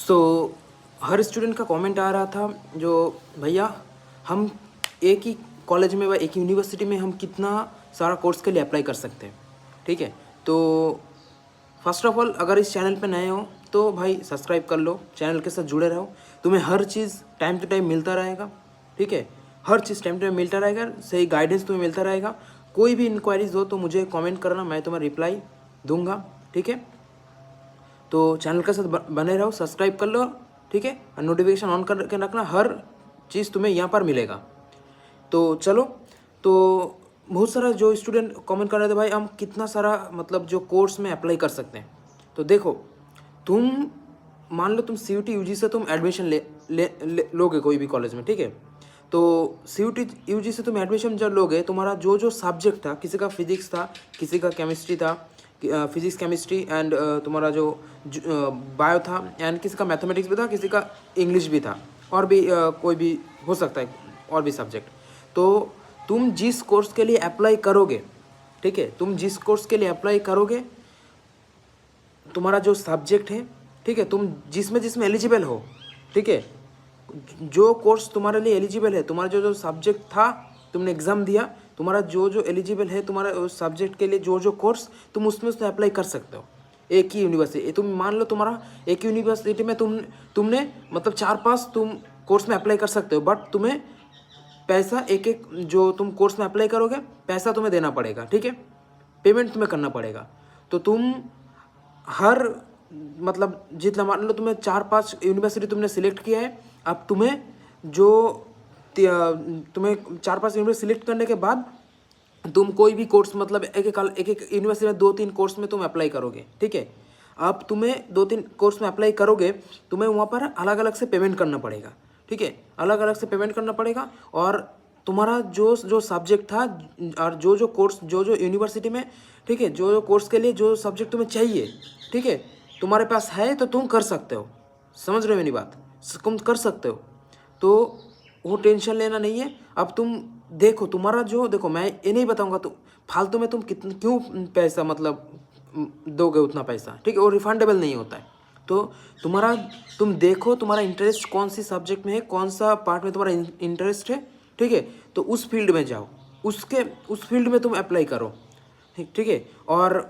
सो हर student का comment आ रहा था जो भैया हम एक ही कॉलेज में व एक यूनिवर्सिटी में हम कितना सारा कोर्स के लिए अप्लाई कर सकते हैं। ठीक है, तो फर्स्ट ऑफ ऑल अगर इस चैनल पे नए हो तो भाई सब्सक्राइब कर लो, चैनल के साथ जुड़े रहो, तुम्हें हर चीज़ टाइम टू टाइम मिलता रहेगा। ठीक है, हर चीज़ टाइम टू टाइम मिलता रहेगा, सही गाइडेंस तुम्हें मिलता रहेगा। कोई भी इंक्वायरीज हो तो मुझे कमेंट करना, मैं तुम्हें रिप्लाई दूंगा। ठीक है, तो चैनल के साथ बने रहो, सब्सक्राइब कर लो। ठीक है, और नोटिफिकेशन ऑन करके रखना, हर चीज़ तुम्हें यहाँ पर मिलेगा। तो चलो, तो बहुत सारा जो स्टूडेंट कमेंट कर रहे थे भाई हम कितना सारा मतलब जो कोर्स में अप्लाई कर सकते हैं। तो देखो, तुम मान लो तुम CUET UG से तुम एडमिशन लोगे कोई भी कॉलेज में। ठीक है, तो CUET UG से तुम एडमिशन जब लोगे, तुम्हारा जो जो सब्जेक्ट था, किसी का फिजिक्स था, किसी का केमिस्ट्री था, फिजिक्स केमिस्ट्री एंड तुम्हारा जो बायो था, एंड किसी का मैथमेटिक्स भी था, किसी का इंग्लिश भी था, और भी कोई भी हो सकता है और भी सब्जेक्ट। तो तुम जिस कोर्स के लिए अप्लाई करोगे, ठीक है, तुम जिस कोर्स के लिए अप्लाई करोगे, तुम्हारा जो सब्जेक्ट है, ठीक है, तुम जिसमें जिसमें एलिजिबल हो, ठीक है, जो कोर्स तुम्हारे लिए एलिजिबल है, तुम्हारा जो जो सब्जेक्ट था, तुमने एग्ज़ाम दिया, तुम्हारा जो जो एलिजिबल है तुम्हारे उस सब्जेक्ट के लिए, जो जो कोर्स तुम उसमें से अप्लाई कर सकते हो एक ही यूनिवर्सिटी। तुम मान लो तुम्हारा एक यूनिवर्सिटी में तुमने मतलब 4-5 तुम कोर्स में अप्लाई कर सकते हो, बट तुम्हें पैसा एक एक जो तुम कोर्स में अप्लाई करोगे पैसा तुम्हें देना पड़ेगा। ठीक है, पेमेंट तुम्हें करना पड़ेगा। तो तुम हर मतलब जितना मान लो तुम्हें 4-5 यूनिवर्सिटी तुमने सिलेक्ट किया है, अब तुम्हें जो तुम्हें 4-5 यूनिवर्सिटी सिलेक्ट करने के बाद तुम कोई भी कोर्स मतलब एक एक यूनिवर्सिटी में 2-3 कोर्स में तुम अप्लाई करोगे। ठीक है, अब तुम्हें 2-3 कोर्स में अप्लाई करोगे, तुम्हें वहाँ पर अलग अलग से पेमेंट करना पड़ेगा। ठीक है, अलग अलग से पेमेंट करना पड़ेगा, और तुम्हारा जो जो सब्जेक्ट था और जो जो कोर्स जो जो यूनिवर्सिटी में, ठीक है, जो जो कोर्स के लिए जो सब्जेक्ट तुम्हें चाहिए, ठीक है, तुम्हारे पास है तो तुम कर सकते हो। समझ रहे हो मेरी बात, तुम कर सकते हो, तो वो टेंशन लेना नहीं है। अब तुम देखो, तुम्हारा जो देखो, मैं ये नहीं बताऊंगा तो फालतू में तुम कितना क्यों पैसा मतलब दोगे उतना पैसा। ठीक है, वो रिफंडेबल नहीं होता है। तो तुम्हारा तुम देखो तुम्हारा इंटरेस्ट कौन सी सब्जेक्ट में है, कौन सा पार्ट में तुम्हारा इंटरेस्ट है। ठीक है, तो उस फील्ड में जाओ, उस फील्ड में तुम अप्लाई करो। ठीक है, और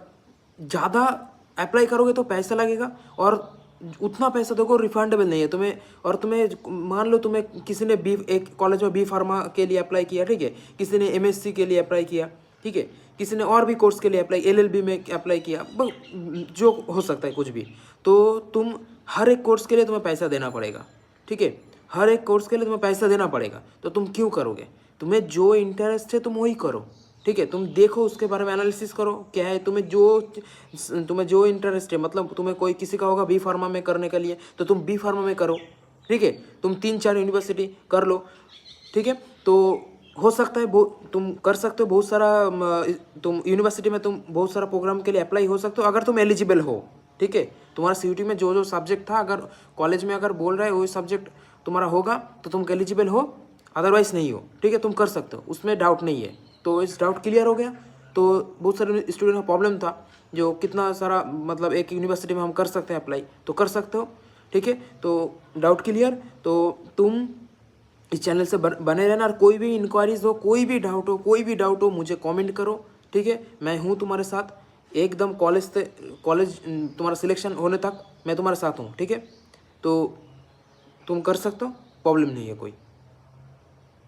ज़्यादा अप्लाई करोगे तो पैसा लगेगा, और उतना पैसा देखो रिफंडेबल नहीं है तुम्हें। और तुम्हें मान लो तुम्हें किसी ने एक कॉलेज में B.Pharma के लिए अप्लाई किया, ठीक है, किसी ने MSc के लिए अप्लाई किया, ठीक है, किसी ने और भी कोर्स के लिए अप्लाई, LLB में अप्लाई किया, जो हो सकता है कुछ भी। तो तुम हर एक कोर्स के लिए तुम्हें पैसा देना पड़ेगा। ठीक है, हर एक कोर्स के लिए तुम्हें पैसा देना पड़ेगा, तो तुम क्यों करोगे? तुम्हें जो इंटरेस्ट है तुम वही करो। ठीक है, तुम देखो उसके बारे में एनालिसिस करो क्या है, तुम्हें जो इंटरेस्ट है, मतलब तुम्हें कोई किसी का होगा B.Pharma में करने के लिए, तो तुम B.Pharma में करो। ठीक है, तुम 3-4 यूनिवर्सिटी कर लो। ठीक है, तो हो सकता है तुम कर सकते हो बहुत सारा, तुम यूनिवर्सिटी में तुम बहुत सारा प्रोग्राम के लिए अप्लाई हो सकते हो अगर तुम एलिजिबल हो। ठीक है, तुम्हारा CUET में जो जो सब्जेक्ट था, अगर कॉलेज में अगर बोल रहा है वही सब्जेक्ट तुम्हारा होगा तो तुम एलिजिबल हो, अदरवाइज नहीं हो। ठीक है, तुम कर सकते हो, उसमें डाउट नहीं है। तो इस डाउट क्लियर हो गया। तो बहुत सारे स्टूडेंट का प्रॉब्लम था जो कितना सारा मतलब एक यूनिवर्सिटी में हम कर सकते हैं अप्लाई, तो कर सकते हो। ठीक है, तो डाउट क्लियर। तो तुम इस चैनल से बने रहना, और कोई भी इंक्वायरीज हो, कोई भी डाउट हो मुझे कमेंट करो। ठीक है, मैं हूँ तुम्हारे साथ एकदम, कॉलेज तुम्हारा सिलेक्शन होने तक मैं तुम्हारे साथ हूँ। ठीक है, तो तुम कर सकते हो, प्रॉब्लम नहीं है कोई।